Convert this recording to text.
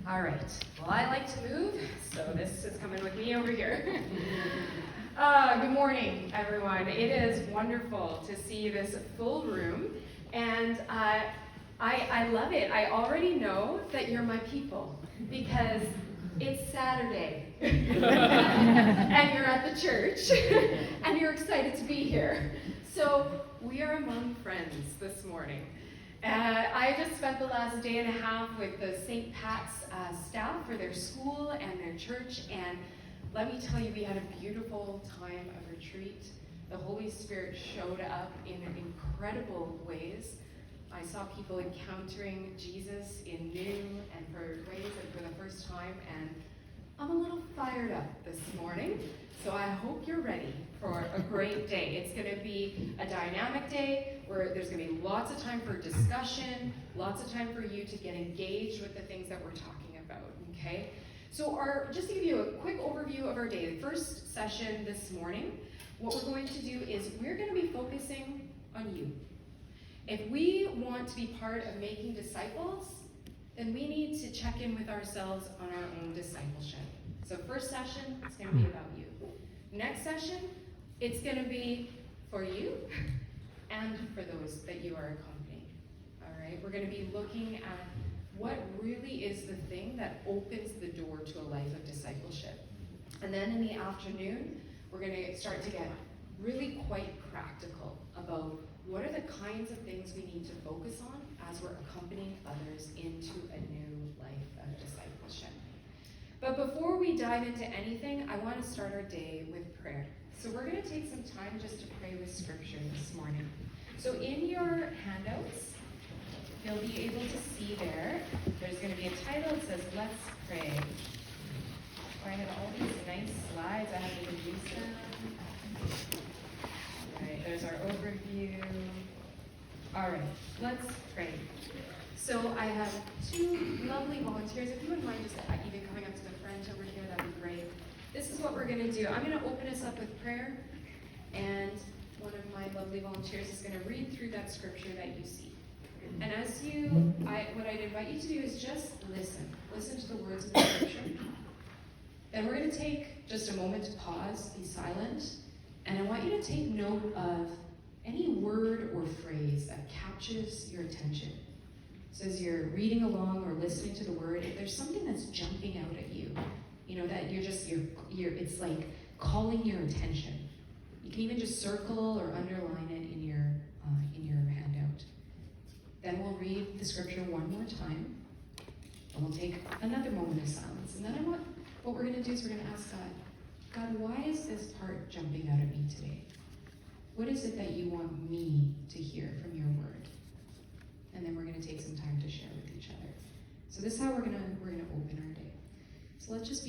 All right. Well, I like to move, so this is coming with me over here. Good morning, everyone. It is wonderful to see this full room, and I love it. I already know that you're my people because it's Saturday, and you're at the church, and you're excited to be here. So we are among friends this morning. I just spent the last day and a half with the St. Pat's staff for their school and their church, and let me tell you, we had a beautiful time of retreat. The Holy Spirit showed up in incredible ways. I saw people encountering Jesus in new and for ways and for the first time, and I'm a little fired up this morning, so I hope you're ready for a great day. It's going to be a dynamic day where there's going to be lots of time for discussion, lots of time for you to get engaged with the things that we're talking about, okay? So just to give you a quick overview of our day, the first session this morning, what we're going to do is we're going to be focusing on you. If we want to be part of making disciples, then we need to check in with ourselves on our own discipleship. So first session, it's going to be about you. Next session, it's going to be for you and for those that you are accompanying. All right, we're going to be looking at what really is the thing that opens the door to a life of discipleship. And then in the afternoon, we're going to start to get really quite practical about what are the kinds of things we need to focus on as we're accompanying others into a new life of discipleship. But before we dive into anything, I want to start our day with prayer. So we're going to take some time just to pray with scripture this morning. So in your handouts, you'll be able to see there's going to be a title that says, Let's Pray. I have all these nice slides. I have to use them. All right, there's our overview. All right, let's pray. So I have two lovely volunteers. If you wouldn't mind just even coming up to the front over here, that'd be great. This is what we're going to do. I'm going to open us up with prayer, and one of my lovely volunteers is going to read through that scripture that you see. And as what I'd invite you to do is just listen. Listen to the words of the scripture. Then we're going to take just a moment to pause, be silent, and I want you to take note of any word or phrase that captures your attention. So as you're reading along or listening to the word, if there's something that's jumping out at you, that it's like calling your attention. You can even just circle or underline it in your handout. Then we'll read the scripture one more time, and we'll take another moment of silence. And then what we're going to do is we're going to ask God, why is this part jumping out at me today? What is it that you want me to hear from your word? And then we're going to take some time to share with each other. So this is how we're going to open our day. So let's just be